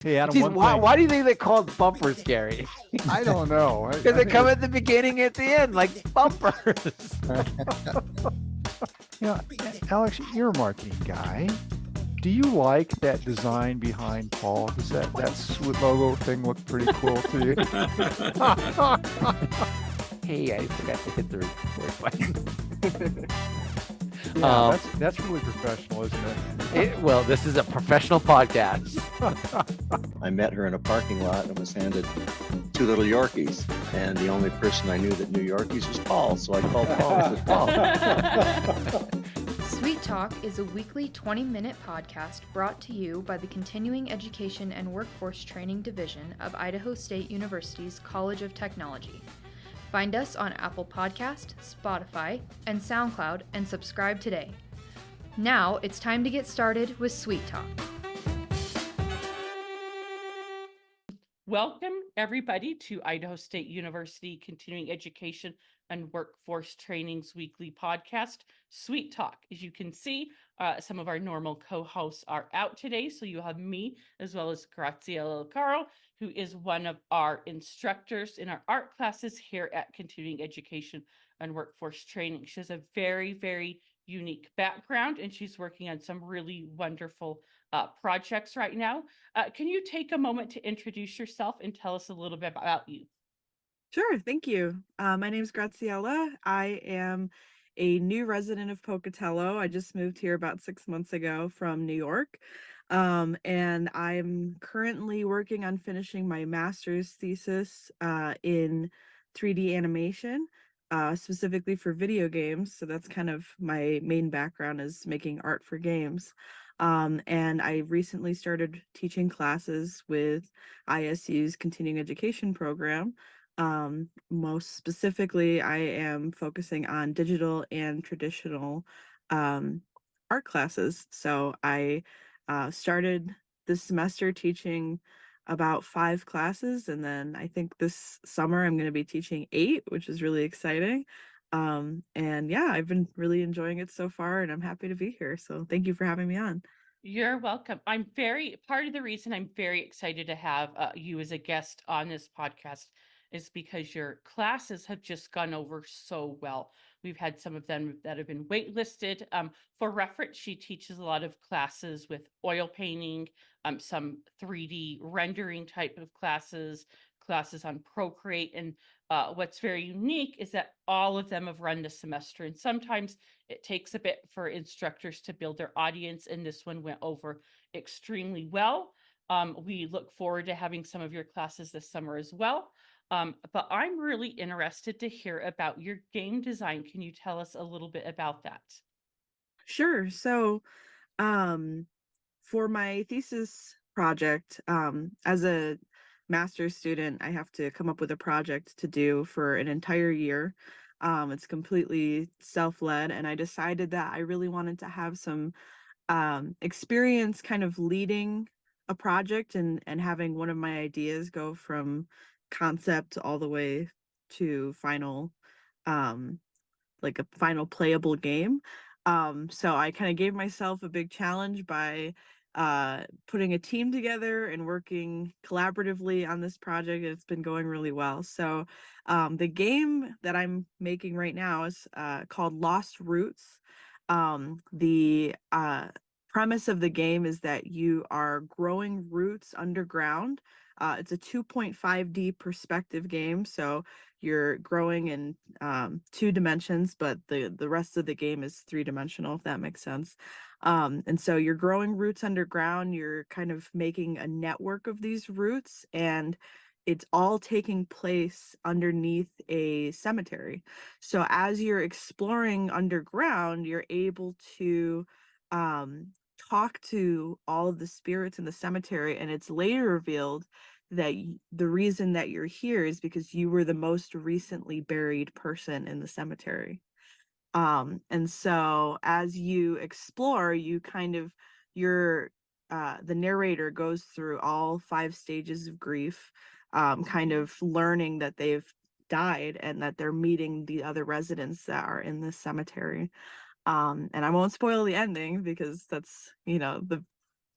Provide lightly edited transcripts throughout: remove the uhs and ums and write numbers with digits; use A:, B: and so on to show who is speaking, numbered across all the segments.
A: Hey, Adam,
B: Geez,
A: one
B: why,
A: thing.
B: why do you think they call it bumpers, Gary?
A: I don't know.
B: Because they come at the beginning, at the end, like bumpers.
A: Alex, you're a marketing guy. Do you like that design behind Paul? Does that logo thing look pretty cool to you?
B: Hey, I forgot to hit the record button.
A: Yeah, that's really professional, isn't it?
B: Well, this is a professional podcast.
C: I met her in a parking lot and was handed 2 little Yorkies. And the only person I knew that knew Yorkies was Paul. So I called Paul and said, Paul.
D: CEWT Talk is a weekly 20-minute podcast brought to you by the Continuing Education and Workforce Training Division of Idaho State University's College of Technology. Find us on Apple Podcast, Spotify, and SoundCloud and subscribe today. Now it's time to get started with CEWT Talk.
E: Welcome, everybody, to Idaho State University Continuing Education and Workforce Training's weekly podcast, CEWT Talk. As you can see, some of our normal co-hosts are out today, so you have me as well as Graziela Larroca, who is one of our instructors in our art classes here at Continuing Education and Workforce Training. She has a very, very unique background, and she's working on some really wonderful projects right now. Can you take a moment to introduce yourself and tell us a little bit about you?
F: Sure, thank you. My name is Graziela. I am a new resident of Pocatello. I just moved here about 6 months ago from New York. And I'm currently working on finishing my master's thesis in 3D animation, specifically for video games. So that's kind of my main background, is making art for games. And I recently started teaching classes with ISU's continuing education program. Most specifically, I am focusing on digital and traditional art classes. So I started this semester teaching about 5 classes, and then I think this summer I'm going to be teaching 8, which is really exciting. And yeah, I've been really enjoying it so far, and I'm happy to be here. So thank you for having me on.
E: You're welcome. Part of the reason I'm very excited to have you as a guest on this podcast is because your classes have just gone over so well. We've had some of them that have been waitlisted. For reference, she teaches a lot of classes with oil painting, some 3D rendering type of classes on Procreate. And what's very unique is that all of them have run the semester. And sometimes it takes a bit for instructors to build their audience, and this one went over extremely well. We look forward to having some of your classes this summer as well. But I'm really interested to hear about your game design. Can you tell us a little bit about that?
F: Sure. So for my thesis project, as a master's student, I have to come up with a project to do for an entire year. It's completely self-led, and I decided that I really wanted to have some experience kind of leading a project and having one of my ideas go from concept all the way to final, like a final playable game. So I kind of gave myself a big challenge by putting a team together and working collaboratively on this project. It's been going really well. So the game that I'm making right now is called Lost Roots. The premise of the game is that you are growing roots underground. It's a 2.5D perspective game, so you're growing in 2 dimensions, but the rest of the game is 3-dimensional, if that makes sense. And so you're growing roots underground. You're kind of making a network of these roots, and it's all taking place underneath a cemetery. So as you're exploring underground, you're able to talk to all of the spirits in the cemetery, and it's later revealed that the reason that you're here is because you were the most recently buried person in the cemetery. And so as you explore, you kind of the narrator goes through all 5 stages of grief, kind of learning that they've died and that they're meeting the other residents that are in this cemetery. And I won't spoil the ending because that's, the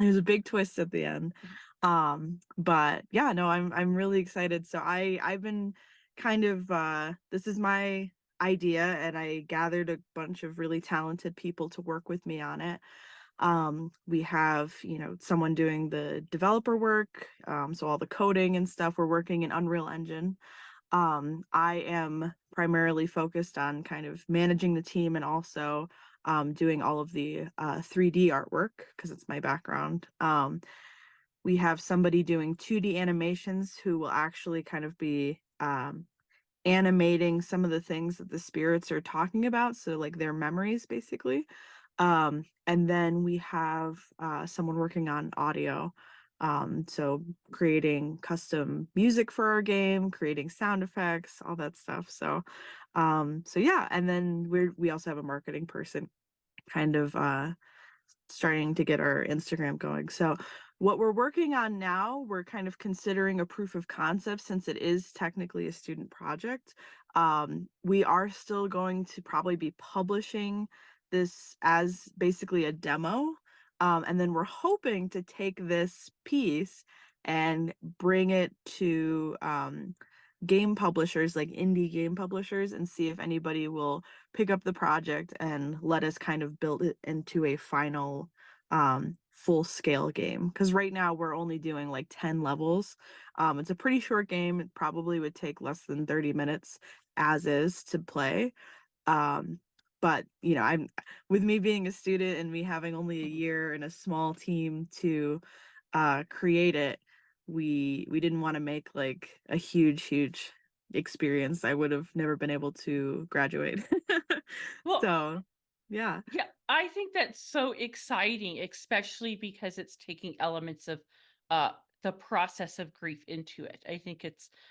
F: There's a big twist at the end. But yeah, no, I'm really excited. So I've been kind of this is my idea, and I gathered a bunch of really talented people to work with me on it. We have, someone doing the developer work, so all the coding and stuff. We're working in Unreal Engine. I am primarily focused on kind of managing the team and also doing all of the 3D artwork because it's my background. We have somebody doing 2D animations who will actually kind of be animating some of the things that the spirits are talking about, so like their memories basically. And then we have someone working on audio, so creating custom music for our game, creating sound effects, all that stuff. So yeah, and then we also have a marketing person kind of starting to get our Instagram going. So what we're working on now, we're kind of considering a proof of concept since it is technically a student project. We are still going to probably be publishing this as basically a demo. And then we're hoping to take this piece and bring it to game publishers, like indie game publishers, and see if anybody will pick up the project and let us kind of build it into a final full scale game, because right now we're only doing like 10 levels. It's a pretty short game. It probably would take less than 30 minutes as is to play. But I'm with me being a student and me having only a year and a small team to create it, we didn't want to make like a huge experience. I would have never been able to graduate.
E: Well,
F: So yeah.
E: yeah, I think that's so exciting, especially because it's taking elements of uh the process of grief into it. And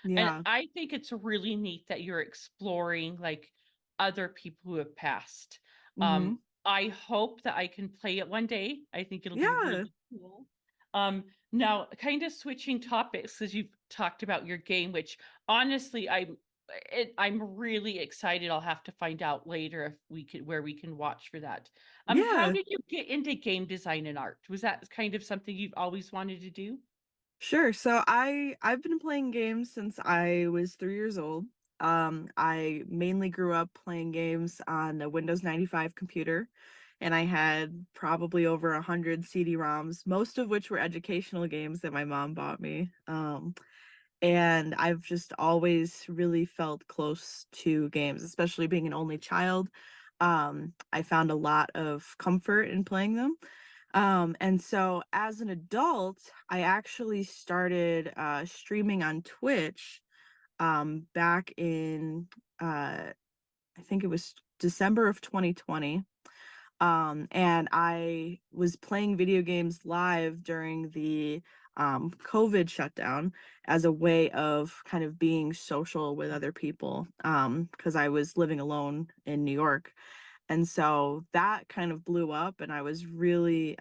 F: Yeah.
E: I think it's really neat that you're exploring like other people who have passed.
F: Mm-hmm.
E: I hope that I can play it one day. I think it'll be
F: Yeah.
E: really cool. Now kind of switching topics because you've talked about your game, which honestly I'm really excited. I'll have to find out later if we could where we can watch for that. How
F: Yeah.
E: did you get into game design and art? Was that kind of something you've always wanted to do?
F: Sure. So I've been playing games since I was 3 years old. I mainly grew up playing games on a Windows 95 computer, and I had probably over 100 CD-ROMs, most of which were educational games that my mom bought me. And I've just always really felt close to games, especially being an only child. I found a lot of comfort in playing them. And so as an adult, I actually started streaming on Twitch back in I think it was December of 2020. And I was playing video games live during the COVID shutdown as a way of kind of being social with other people, because I was living alone in New York. And so that kind of blew up, and I was really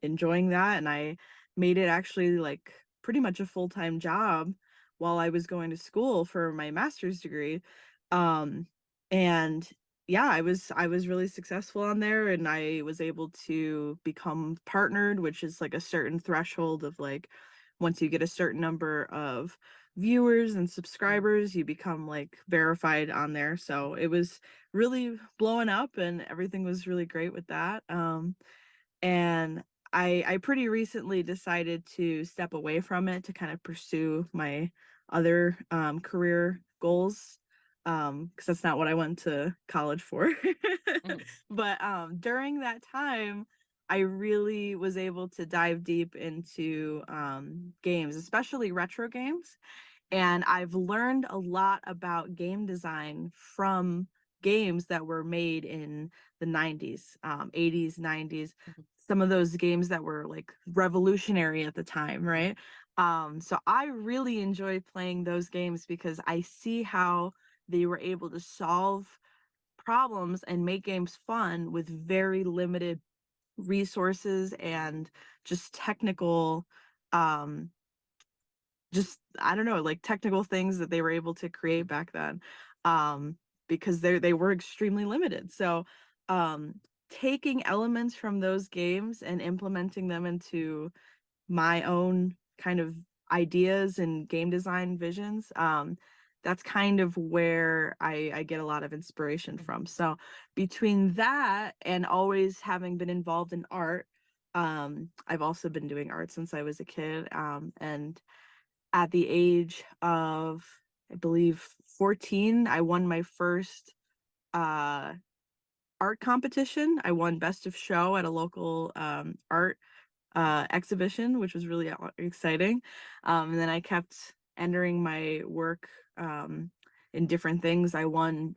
F: enjoying that. And I made it actually like pretty much a full-time job while I was going to school for my master's degree. Um, and yeah, I was really successful on there, and I was able to become partnered, which is like a certain threshold of like once you get a certain number of viewers and subscribers, you become like verified on there. So it was really blowing up, and everything was really great with that. And I pretty recently decided to step away from it to kind of pursue my other career goals, because that's not what I went to college for.
E: Mhm.
F: But during that time, I really was able to dive deep into games, especially retro games. And I've learned a lot about game design from games that were made in the 90s, 80s, 90s,
E: Mhm.
F: some of those games that were like revolutionary at the time, right? So I really enjoy playing those games because I see how they were able to solve problems and make games fun with very limited resources and just technical um just I don't know, like technical things that they were able to create back then, because they were extremely limited. So taking elements from those games and implementing them into my own kind of ideas and game design visions. That's kind of where I get a lot of inspiration from. So between that and always having been involved in art, I've also been doing art since I was a kid. And at the age of, I believe, 14, I won my first uh, art competition. I won Best of Show at a local art exhibition, which was really exciting. And then I kept entering my work in different things. I won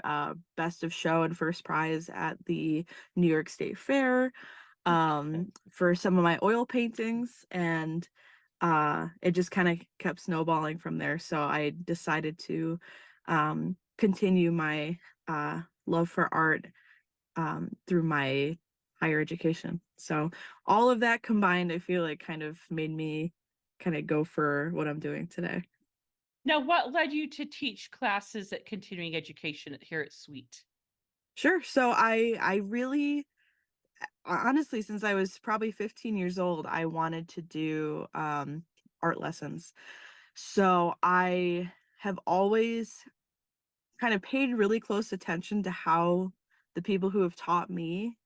F: Best of Show and first prize at the New York State Fair for some of my oil paintings, and it just kind of kept snowballing from there. So I decided to continue my love for art through my higher education. So all of that combined, I feel like kind of made me kind of go for what I'm doing today.
E: Now, what led you to teach classes at continuing education here at CEWT?
F: Sure. So I really honestly, since I was probably 15 years old, I wanted to do art lessons. So I have always kind of paid really close attention to how the people who have taught me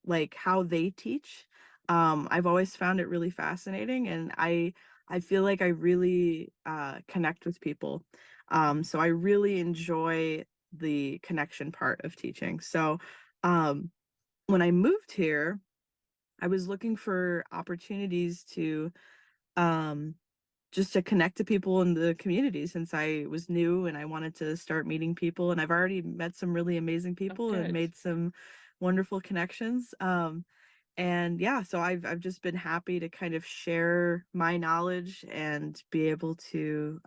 F: like how they teach. I've always found it really fascinating, and I feel like I really connect with people. So I really enjoy the connection part of teaching. So um, when I moved here, I was looking for opportunities to um, just to connect to people in the community since I was new and I wanted to start meeting people. And I've already met some really amazing
E: Oh,
F: people and
E: good.
F: made some wonderful connections. And yeah, so I've just been happy to kind of share my knowledge and be able to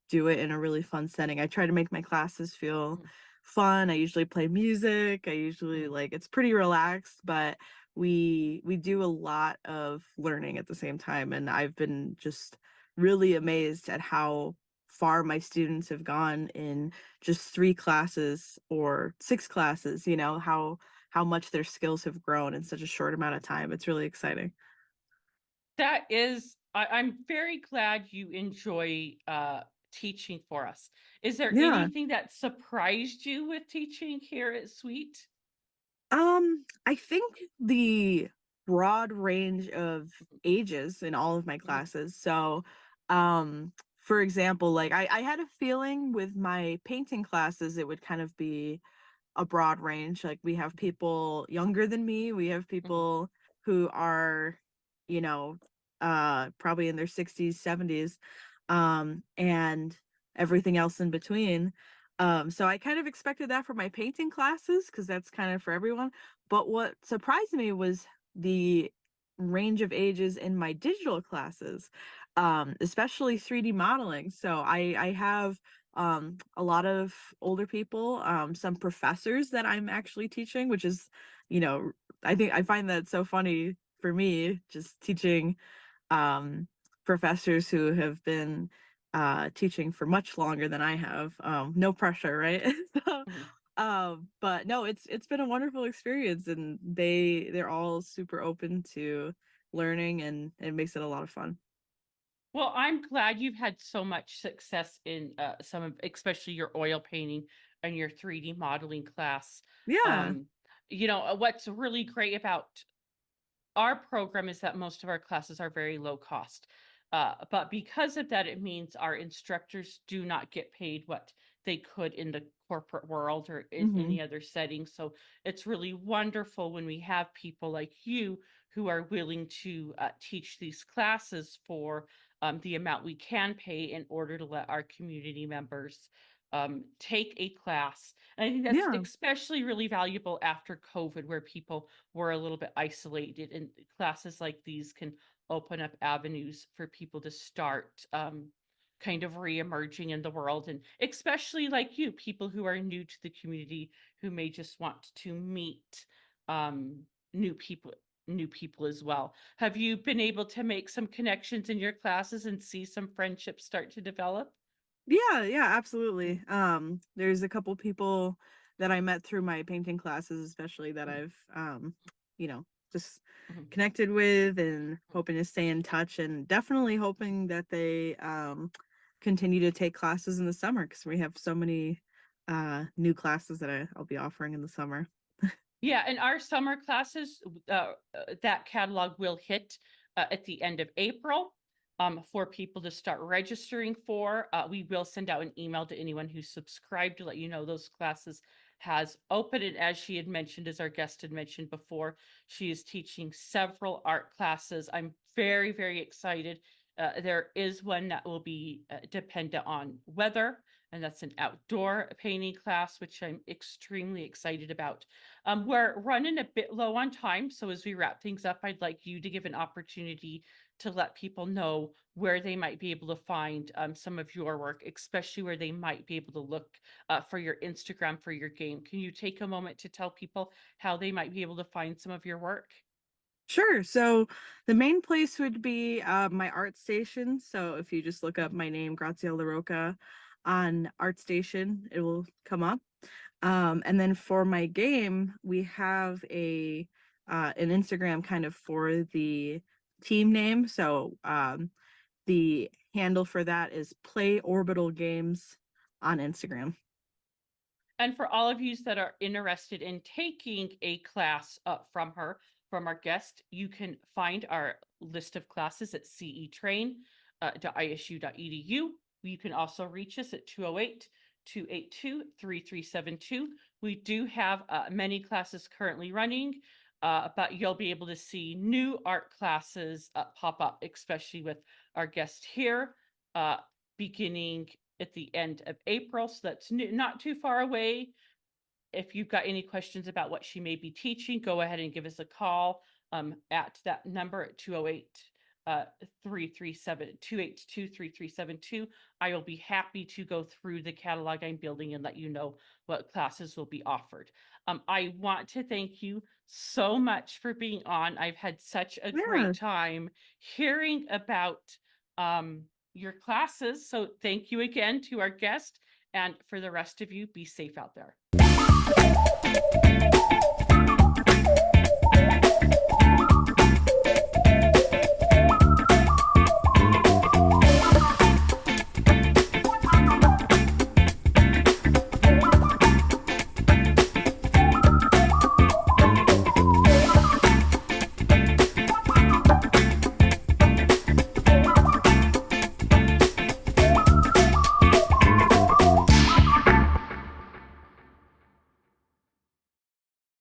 F: do it in a really fun setting. I try to make my classes feel fun. I usually play music. I usually like it's pretty relaxed, but we do a lot of learning at the same time. And I've been just really amazed at how far my students have gone in just 3 classes or 6 classes, how much their skills have grown in such a short amount of time. It's really exciting.
E: That is, I'm very glad you enjoy teaching for us. Is there
F: Yeah.
E: anything that surprised you with teaching here at CEWT?
F: I think the broad range of ages in all of my classes. So, for example, like I had a feeling with my painting classes, it would kind of be a broad range. Like we have people younger than me, we have people who are, you know, probably in their 60s, 70s, and everything else in between. So I kind of expected that for my painting classes because that's kind of for everyone. But what surprised me was the range of ages in my digital classes, especially 3D modeling. So I have a lot of older people, some professors that I'm actually teaching, which is, you know, I think I find that so funny for me, just teaching professors who have been teaching for much longer than I have. No pressure, right? So,
E: Mhm.
F: but no, it's been a wonderful experience, and they're all super open to learning, and it makes it a lot of fun.
E: Well, I'm glad you've had so much success in some of, especially your oil painting and your 3D modeling class.
F: Yeah.
E: Um, what's really great about our program is that most of our classes are very low cost. But because of that, it means our instructors do not get paid what they could in the corporate world or in
F: Hmm.
E: any other setting. So it's really wonderful when we have people like you who are willing to teach these classes for the amount we can pay in order to let our community members take a class. And I think that's
F: Yeah.
E: especially really valuable after COVID, where people were a little bit isolated, and classes like these can open up avenues for people to start kind of re-emerging in the world, and especially like you, people who are new to the community who may just want to meet um, new people as well. Have you been able to make some connections in your classes and see some friendships start to develop?
F: Yeah, absolutely. There's a couple people that I met through my painting classes, especially that I've, just
E: Mhm.
F: connected with, and hoping to stay in touch, and definitely hoping that they continue to take classes in the summer, because we have so many new classes that I'll be offering in the summer.
E: Yeah, and our summer classes, that catalog will hit at the end of April for people to start registering for. We will send out an email to anyone who's subscribed to let you know those classes has opened. And as she had mentioned, as our guest had mentioned before, she is teaching several art classes. I'm very, very excited. There is one that will be dependent on weather, and that's an outdoor painting class, which I'm extremely excited about. We're running a bit low on time, so as we wrap things up, I'd like you to give an opportunity to let people know where they might be able to find some of your work, especially where they might be able to look for your Instagram for your game. Can you take a moment to tell people how they might be able to find some of your work?
F: Sure. So the main place would be my ArtStation. So if you just look up my name, Graziela Larroca, on ArtStation, it will come up. And then for my game, we have an Instagram kind of for the team name. So the handle for that is Play Orbital Games on Instagram.
E: And for all of you that are interested in taking a class from her, from our guest, you can find our list of classes at cetrain.isu.edu. You can also reach us at 208-282-3372. We do have many classes currently running, but you'll be able to see new art classes pop up, especially with our guest here, beginning at the end of April. So that's not too far away. If you've got any questions about what she may be teaching, go ahead and give us a call at that number at 208-337-282-3372. I will be happy to go through the catalog I'm building and let you know what classes will be offered. I want to thank you so much for being on. I've had such a
F: Yeah.
E: great time hearing about your classes. So thank you again to our guest, and for the rest of you, be safe out there.